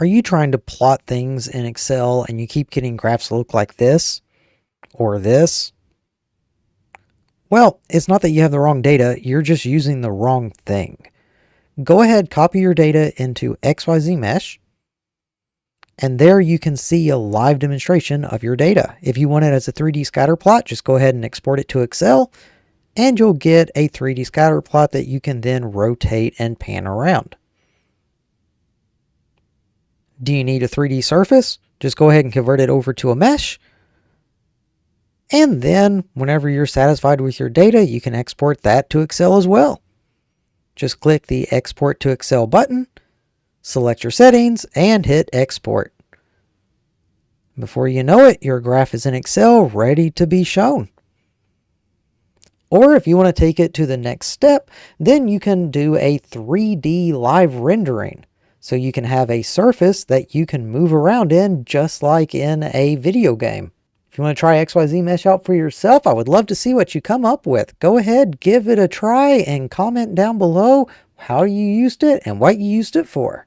Are you trying to plot things in Excel and you keep getting graphs that look like this or this? Well, it's not that you have the wrong data, you're just using the wrong thing. Go ahead, copy your data into XYZ Mesh, and there you can see a live demonstration of your data. If you want it as a 3D scatter plot, just go ahead and export it to Excel, and you'll get a 3D scatter plot that you can then rotate and pan around. Do you need a 3D surface? Just go ahead and convert it over to a mesh. And then whenever you're satisfied with your data, you can export that to Excel as well. Just click the Export to Excel button, select your settings, and hit Export. Before you know it, your graph is in Excel ready to be shown. Or if you want to take it to the next step, then you can do a 3D live rendering. So you can have a surface that you can move around in just like in a video game. If you want to try XYZ Mesh out for yourself, I would love to see what you come up with. Go ahead, give it a try, and comment down below how you used it and what you used it for.